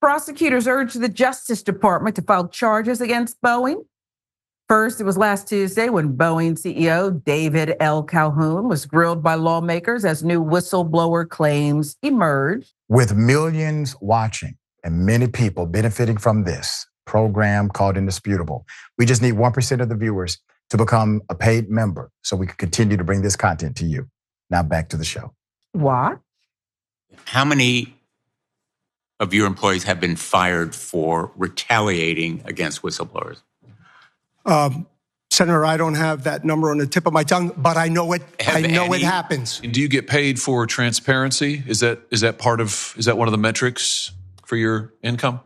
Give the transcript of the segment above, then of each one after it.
Prosecutors urged the Justice Department to file charges against Boeing. First, it was last Tuesday when Boeing CEO David L. Calhoun was grilled by lawmakers as new whistleblower claims emerged. With millions watching and many people benefiting from this program called Indisputable, we just need 1% of the viewers to become a paid member so we can continue to bring this content to you. Now back to the show. What? How many of your employees have been fired for retaliating against whistleblowers? Senator, I don't have that number on the tip of my tongue, but I know it. It happens. Do you get paid for transparency? Is that one of the metrics for your income?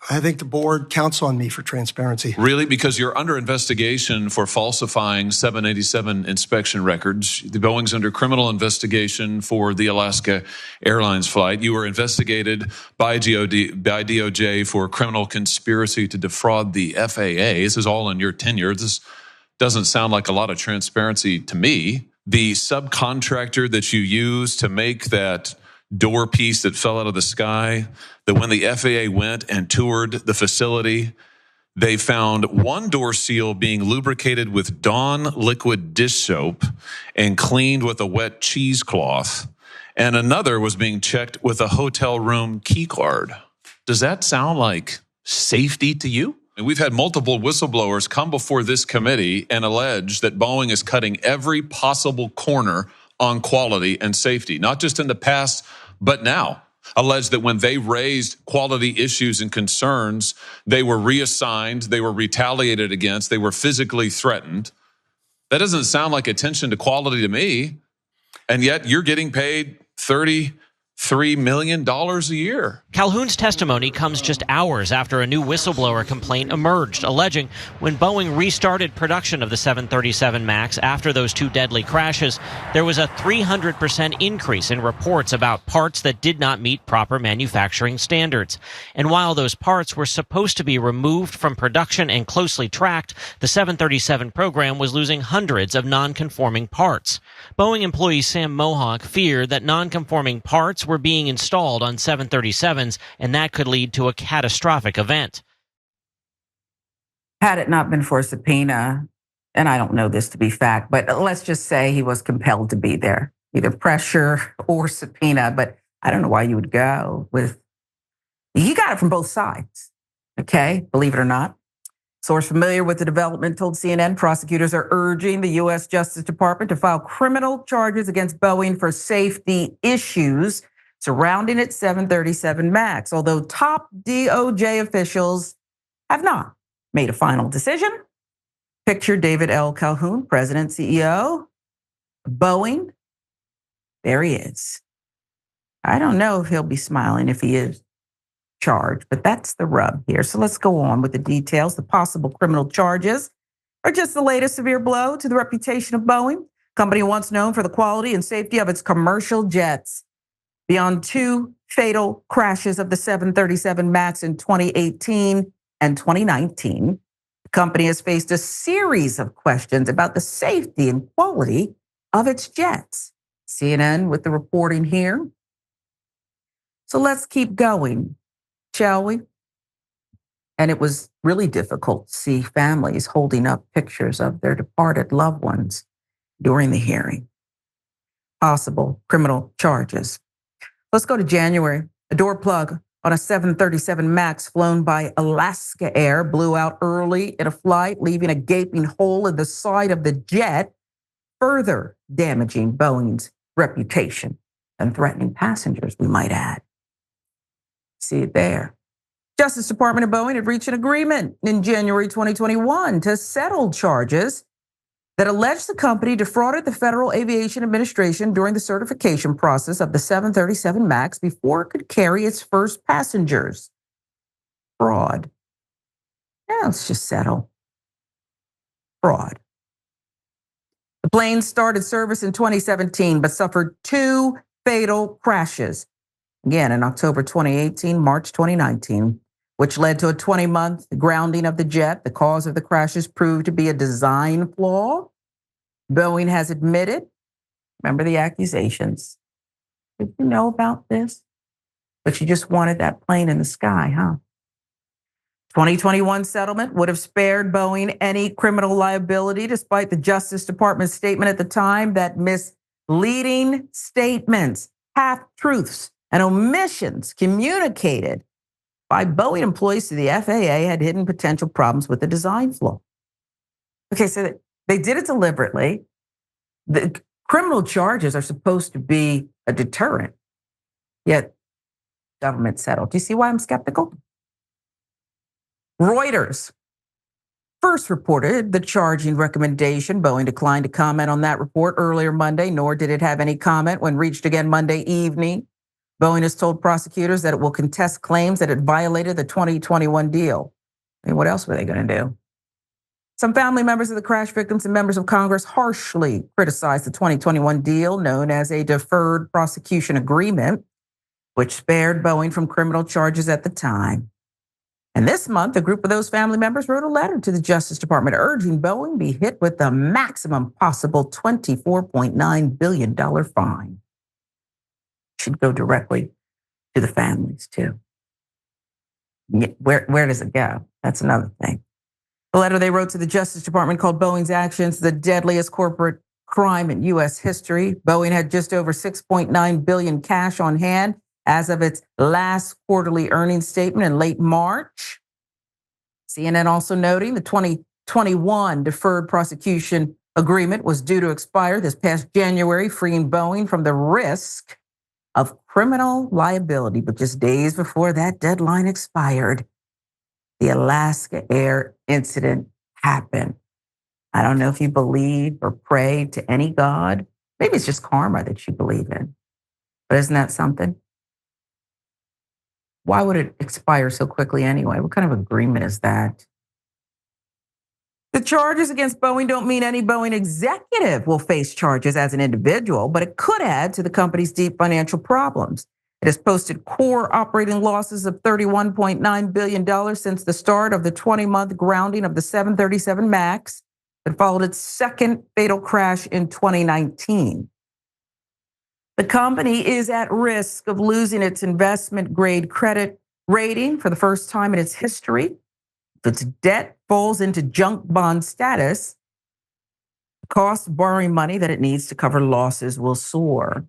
I think the board counts on me for transparency. Really? Because you're under investigation for falsifying 787 inspection records. The Boeing's under criminal investigation for the Alaska Airlines flight. You were investigated by DOJ for criminal conspiracy to defraud the FAA. This is all in your tenure. This doesn't sound like a lot of transparency to me. The subcontractor that you used to make that door piece that fell out of the sky, that when the FAA went and toured the facility, they found one door seal being lubricated with Dawn liquid dish soap and cleaned with a wet cheesecloth, and another was being checked with a hotel room key card. Does that sound like safety to you? And we've had multiple whistleblowers come before this committee and allege that Boeing is cutting every possible corner on quality and safety, not just in the past, but now. Allege that when they raised quality issues and concerns, they were reassigned, they were retaliated against, they were physically threatened. That doesn't sound like attention to quality to me. And yet you're getting paid $33 million a year. Calhoun's testimony comes just hours after a new whistleblower complaint emerged, alleging when Boeing restarted production of the 737 MAX after those two deadly crashes, there was a 300% increase in reports about parts that did not meet proper manufacturing standards. And while those parts were supposed to be removed from production and closely tracked, the 737 program was losing hundreds of non-conforming parts. Boeing employee Sam Mohawk feared that non-conforming parts were being installed on 737s, and that could lead to a catastrophic event. Had it not been for a subpoena, and I don't know this to be fact, but let's just say he was compelled to be there, either pressure or subpoena, but I don't know why you would go with, he got it from both sides, okay, believe it or not. Source familiar with the development told CNN prosecutors are urging the U.S. Justice Department to file criminal charges against Boeing for safety issues surrounding its 737 MAX, although top DOJ officials have not made a final decision. Picture David L. Calhoun, President, CEO, Boeing. There he is. I don't know if he'll be smiling if he is charged, but that's the rub here. So let's go on with the details. The possible criminal charges are just the latest severe blow to the reputation of Boeing, company once known for the quality and safety of its commercial jets. Beyond two fatal crashes of the 737 MAX in 2018 and 2019, the company has faced a series of questions about the safety and quality of its jets. CNN with the reporting here. So let's keep going, shall we? And it was really difficult to see families holding up pictures of their departed loved ones during the hearing. Possible criminal charges. Let's go to January. A door plug on a 737 MAX flown by Alaska Air blew out early in a flight, leaving a gaping hole in the side of the jet, further damaging Boeing's reputation and threatening passengers, we might add. See it there. Justice Department and Boeing had reached an agreement in January 2021 to settle charges that alleged the company defrauded the Federal Aviation Administration during the certification process of the 737 MAX before it could carry its first passengers. Fraud. Yeah, let's just settle. Fraud. The plane started service in 2017, but suffered two fatal crashes. Again, in October 2018, March 2019, which led to a 20-month grounding of the jet. The cause of the crashes proved to be a design flaw. Boeing has admitted, remember the accusations. Did you know about this? But you just wanted that plane in the sky, huh? 2021 settlement would have spared Boeing any criminal liability, despite the Justice Department's statement at the time that misleading statements, half-truths, and omissions communicated by Boeing employees to the FAA had hidden potential problems with the design flaw. Okay, so they did it deliberately. The criminal charges are supposed to be a deterrent, yet government settled. Do you see why I'm skeptical? Reuters first reported the charging recommendation. Boeing declined to comment on that report earlier Monday, nor did it have any comment when reached again Monday evening. Boeing has told prosecutors that it will contest claims that it violated the 2021 deal. I mean, what else were they going to do? Some family members of the crash victims and members of Congress harshly criticized the 2021 deal, known as a deferred prosecution agreement, which spared Boeing from criminal charges at the time. And this month, a group of those family members wrote a letter to the Justice Department urging Boeing be hit with the maximum possible $24.9 billion fine. Should go directly to the families, too. Where does it go? That's another thing. The letter they wrote to the Justice Department called Boeing's actions the deadliest corporate crime in U.S. history. Boeing had just over $6.9 billion cash on hand as of its last quarterly earnings statement in late March. CNN also noting the 2021 deferred prosecution agreement was due to expire this past January, freeing Boeing from the risk of criminal liability. But just days before that deadline expired, the Alaska Air incident happened. I don't know if you believe or pray to any God. Maybe it's just karma that you believe in. But isn't that something? Why would it expire so quickly anyway? What kind of agreement is that? The charges against Boeing don't mean any Boeing executive will face charges as an individual, but it could add to the company's deep financial problems. It has posted core operating losses of $31.9 billion since the start of the 20-month grounding of the 737 MAX that followed its second fatal crash in 2019. The company is at risk of losing its investment-grade credit rating for the first time in its history. If its debt falls into junk bond status, the cost of borrowing money that it needs to cover losses will soar.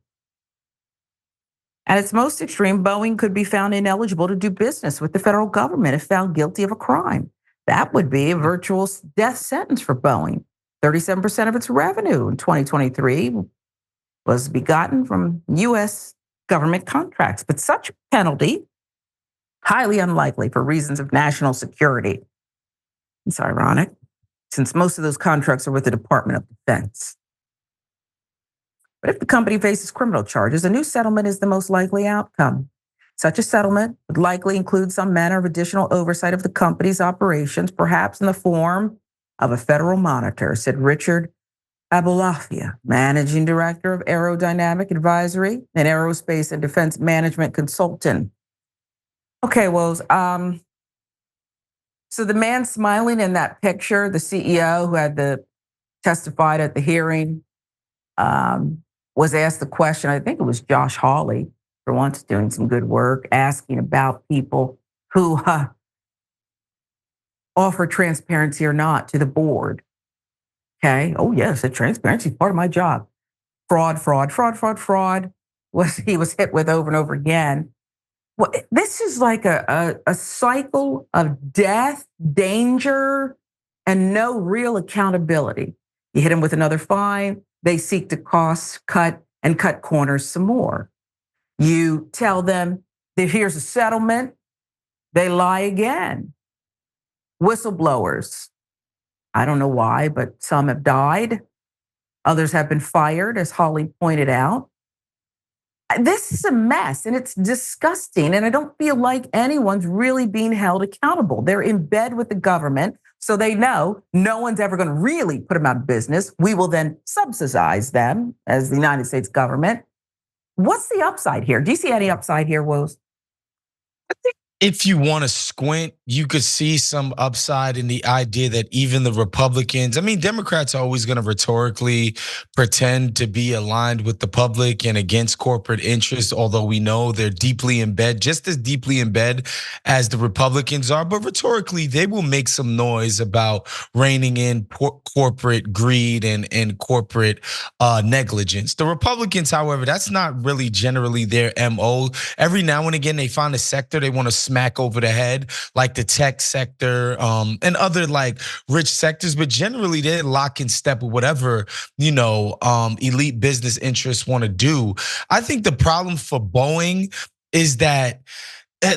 At its most extreme, Boeing could be found ineligible to do business with the federal government if found guilty of a crime. That would be a virtual death sentence for Boeing. 37% of its revenue in 2023 was begotten from U.S. government contracts. But such a penalty, highly unlikely for reasons of national security. It's ironic, since most of those contracts are with the Department of Defense. But if the company faces criminal charges, a new settlement is the most likely outcome. Such a settlement would likely include some manner of additional oversight of the company's operations, perhaps in the form of a federal monitor, said Richard Abulafia, managing director of Aerodynamic Advisory, an aerospace and defense management consultant. Okay, well, so the man smiling in that picture, the CEO who had testified at the hearing, was asked the question. I think it was Josh Hawley, for once, doing some good work, asking about people who offer transparency or not to the board. Okay. Oh, yes, the transparency is part of my job. Fraud. He was hit with over and over again. Well, this is like a cycle of death, danger, and no real accountability. You hit them with another fine, they seek to cost cut and cut corners some more. You tell them that here's a settlement, they lie again. Whistleblowers. I don't know why, but some have died. Others have been fired, as Holly pointed out. This is a mess and it's disgusting. And I don't feel like anyone's really being held accountable. They're in bed with the government, so they know no one's ever going to really put them out of business. We will then subsidize them as the United States government. What's the upside here? Do you see any upside here, Wos? If you want to squint, you could see some upside in the idea that even the Republicans, I mean, Democrats are always going to rhetorically pretend to be aligned with the public and against corporate interests, although we know they're deeply in bed, just as deeply in bed as the Republicans are. But rhetorically, they will make some noise about reining in corporate greed and corporate negligence. The Republicans, however, that's not really generally their MO. Every now and again, they find a sector they want to smack over the head, like the tech sector and other like rich sectors, but generally they're lock in step with whatever, elite business interests want to do. I think the problem for Boeing is that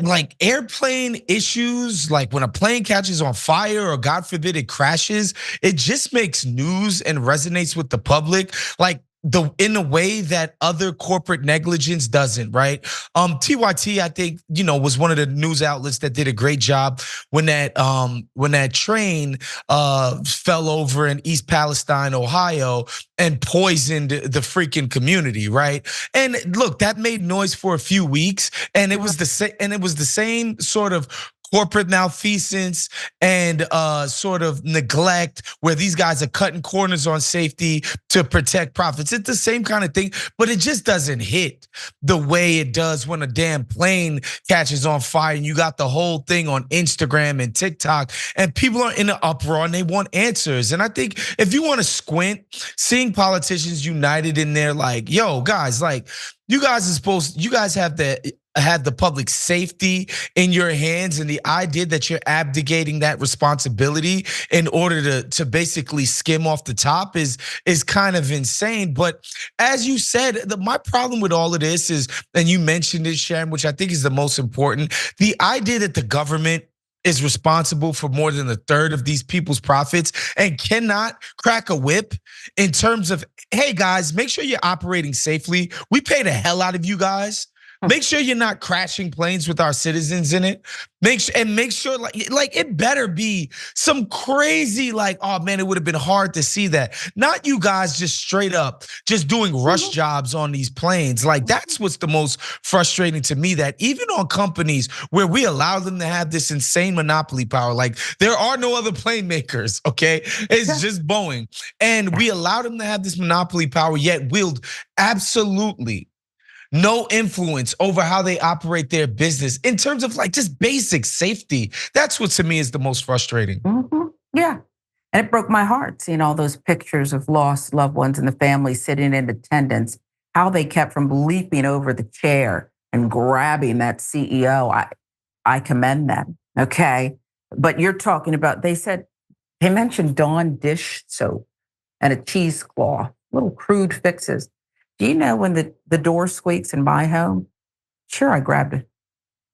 like airplane issues, like when a plane catches on fire or God forbid it crashes, it just makes news and resonates with the public. Like in a way that other corporate negligence doesn't, right? TYT, I think, was one of the news outlets that did a great job when that train fell over in East Palestine, Ohio, and poisoned the freaking community, right? And look, that made noise for a few weeks, and it was the same sort of corporate malfeasance and sort of neglect where these guys are cutting corners on safety to protect profits. It's the same kind of thing, but it just doesn't hit the way it does when a damn plane catches on fire and you got the whole thing on Instagram and TikTok and people are in an uproar and they want answers. And I think if you want to squint, seeing politicians united in there like, yo, guys, like you guys have the public safety in your hands, and the idea that you're abdicating that responsibility in order to basically skim off the top is kind of insane. But as you said, my problem with all of this is, and you mentioned it, Sharon, which I think is the most important, the idea that the government is responsible for more than a third of these people's profits and cannot crack a whip in terms of, hey guys, make sure you're operating safely. We pay the hell out of you guys. Make sure you're not crashing planes with our citizens in it. Make sure like it better be some crazy like, oh man, it would have been hard to see that. Not you guys just straight up just doing rush jobs on these planes. Like that's what's the most frustrating to me, that even on companies where we allow them to have this insane monopoly power, like there are no other plane makers, okay? It's just Boeing. And we allow them to have this monopoly power, yet wield absolutely no influence over how they operate their business in terms of like just basic safety. That's what to me is the most frustrating. Yeah, and it broke my heart seeing all those pictures of lost loved ones and the family sitting in attendance, how they kept from leaping over the chair and grabbing that CEO. I commend them, okay? But you're talking about, they mentioned Dawn dish soap and a cheesecloth, little crude fixes. Do you know when the door squeaks in my home? Sure, I grabbed a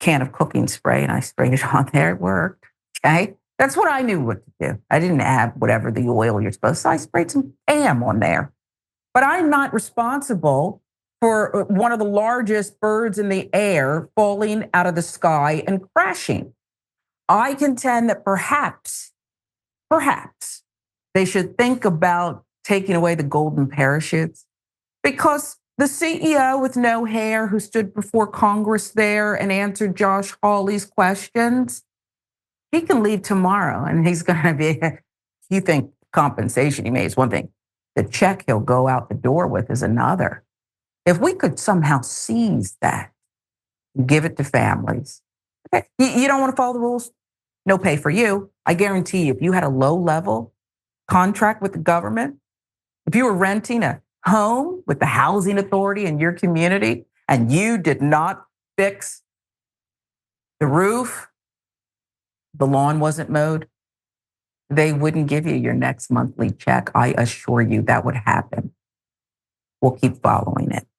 can of cooking spray and I sprayed it on there. It worked, okay? That's what I knew what to do. I didn't have whatever the oil you're supposed to. I sprayed some Pam on there. But I'm not responsible for one of the largest birds in the air falling out of the sky and crashing. I contend that perhaps they should think about taking away the golden parachutes. Because the CEO with no hair who stood before Congress there and answered Josh Hawley's questions, he can leave tomorrow and he's going to be, you think compensation he made is one thing. The check he'll go out the door with is another. If we could somehow seize that and give it to families. Okay, you don't want to follow the rules? No pay for you. I guarantee you, if you had a low-level contract with the government, if you were renting a home with the housing authority in your community and you did not fix the roof, the lawn wasn't mowed, they wouldn't give you your next monthly check. I assure you that would happen. We'll keep following it.